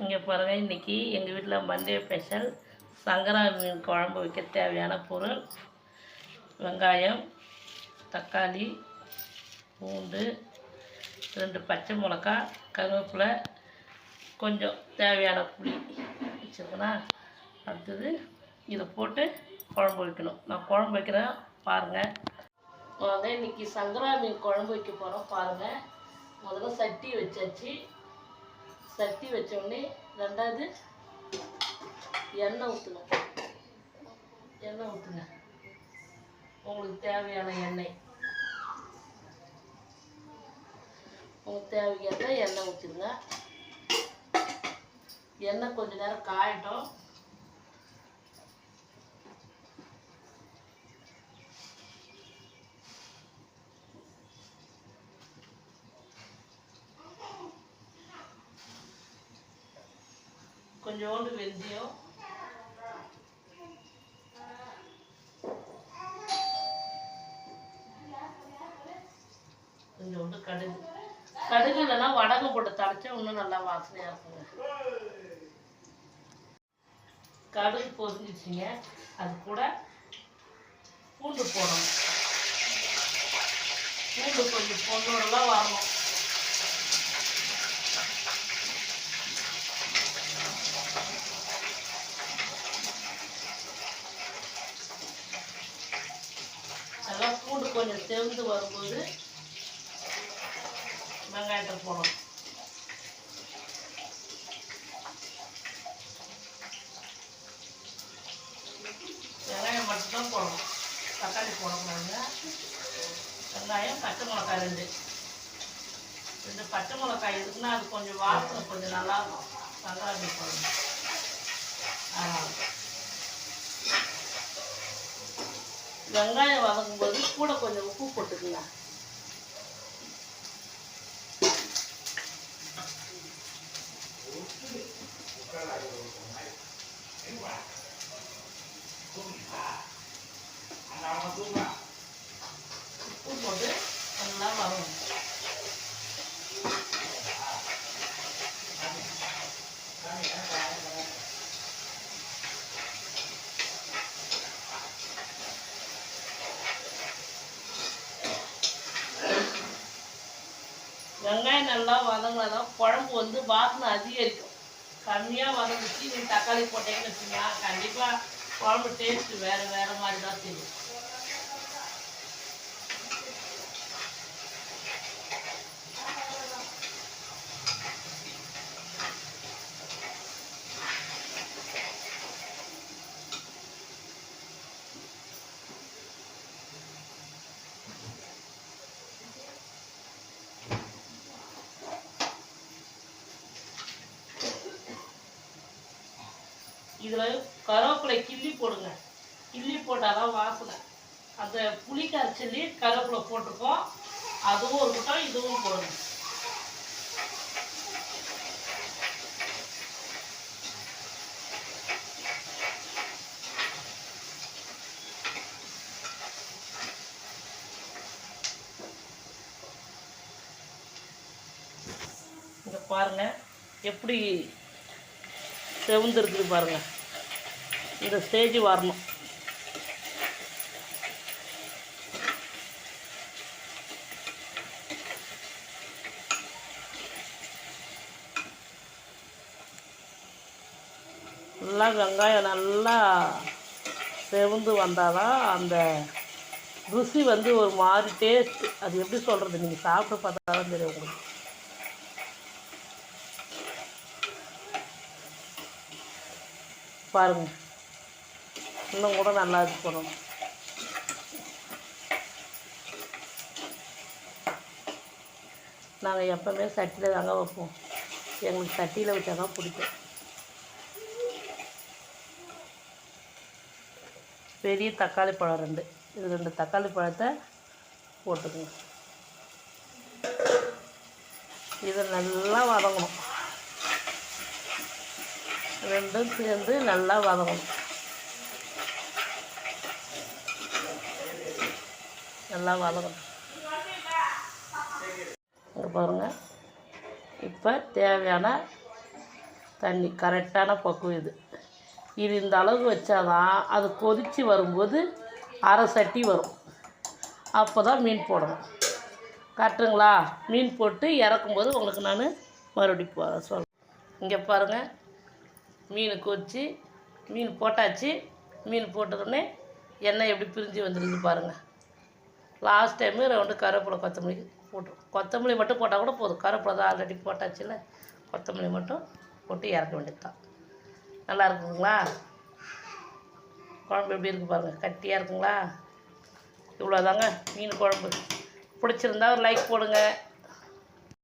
இங்கே பாருங்கள், இன்றைக்கி எங்கள் வீட்டில் மண்டே ஸ்பெஷல் சங்கரா மீன் குழம்பு வைக்க தேவையான பொருள்: வெங்காயம், தக்காளி, பூண்டு, 2 பச்சை மிளகா, கருவேப்பிலை, கொஞ்சம் தேவையான புளி வச்சுருக்கேன்னா. அடுத்தது இதை போட்டு குழம்பு வைக்கணும். நான் குழம்பு வைக்கிறேன், பாருங்கள் வாங்க. இன்றைக்கி சங்கரா மீன் குழம்பு வைக்க போகிறோம், பாருங்கள். முதல்ல சட்டி வச்சாச்சு. சட்டி வச்சோடனே ரெண்டாவது எண்ணெய் ஊற்றுங்க. உங்களுக்கு தேவையான எண்ணெய், உங்களுக்கு தேவையான எண்ணெய் ஊற்றிடுங்க. எண்ணெய் கொஞ்ச நேரம் காயட்டும். கொஞ்சோண்டு வெந்தயம், கொஞ்சோண்டு கடுகு. கடுகு இல்லைன்னா வடகம் போட்டு தடைச்சா இன்னும் நல்லா வாசனையாக இருக்குங்க. கடுகு பொரிஞ்சிச்சிங்க. அது கூட பூண்டு போடணும். பூண்டு கொஞ்சம் பொண்ணோடலாம் வரணும். நல்லா பூண்டு கொஞ்சம் செவந்து வரும்போது வெங்காயத்தை போடணும். வெங்காயம் மட்டும்தான் போடணும், தக்காளி போடக்கூடாதுங்க. வெங்காயம், பச்சை மிளகாய் 2 பச்சை மிளகாய் இருக்குன்னா அது கொஞ்சம் வாசனை கொஞ்சம் நல்லாயிருக்கும். சங்கரா போடணும். வெங்காயம் வதங்கும்போது கூட கொஞ்சம் உப்பு போட்டுக்குங்க. உப்பு போட்டு நல்லா வதங்கும். வெங்காயம் நல்லா வதங்கினாதான் குழம்பு வந்து வாசனை அதிகரிக்கும். கம்மியாக வதங்கிச்சு நீங்கள் தக்காளி போட்டீங்கன்னு வச்சுங்களா, கண்டிப்பாக குழம்பு டேஸ்ட்டு வேறு மாதிரி தான் தெரியும். இதில் கருவேப்பிலை கிள்ளி போடுங்க. கிள்ளி போட்டால் தான் வாசனை. அந்த புளி கரைச்சல்லி கருவேப்பிலை போட்டிருக்கோம், அதுவும் இருக்கட்டும், இதுவும் போடுங்க. இங்கே பாருங்கள் எப்படி செவந்துருக்குது பாருங்கள். இந்த ஸ்டேஜ் வரணும். நல்லா வெங்காயம் நல்லா செவந்து வந்தால் தான் அந்த ருசி வந்து ஒரு மாதிரி டேஸ்ட். அது எப்படி சொல்கிறது, நீங்கள் சாப்பிட்டு பார்த்தா தான் தெரியும் உங்களுக்கு. பாருங்கள், இன்னும் கூட நல்லா இது பண்ணணும். நாங்கள் எப்போவுமே சட்டியில் தாங்க வைப்போம். எங்களுக்கு சட்டியில் வச்சா தான் பிடிக்கும். பெரிய தக்காளி பழம் 2, இது 2 தக்காளி பழத்தை போட்டுக்கோங்க. இதை நல்லா வதங்கணும். ரெண்டும் சேர்ந்து நல்லா வதங்கணும். நல்லா வதங்கணும். இங்கே பாருங்கள், இப்போ தேவையான தண்ணி கரெக்டான பக்குவம் இது. இது இந்த அளவுக்கு வச்சாதான் அது கொதித்து வரும்போது அரை சட்டி வரும். அப்போ தான் மீன் போடணும். கரெக்டுங்களா? மீன் போட்டு இறக்கும்போது உங்களுக்கு நான் மறுபடியும் சொல்கிறேன். இங்கே பாருங்கள், மீன் கொதிச்சு மீன் போட்டாச்சு. மீன் போட்டதுடனே எண்ணெய் எப்படி பிரிஞ்சு வந்துடுது பாருங்கள். லாஸ்ட் டைமு 2 கருவேப்பிலை கொத்தமல்லி போட்டுரும். கொத்தமல்லி மட்டும் போட்டால் கூட போதும். கருவேப்பிலை தான் ஆல்ரெடி போட்டாச்சுல்ல. கொத்தமல்லி மட்டும் போட்டு இறக்க வேண்டியது தான். நல்லா இருக்குங்களா? குழம்பு எப்படி இருக்குது பாருங்கள், கட்டியாக இருக்குங்களா? இவ்வளோதாங்க மீன் குழம்பு. பிடிச்சிருந்தா ஒரு லைக் போடுங்க.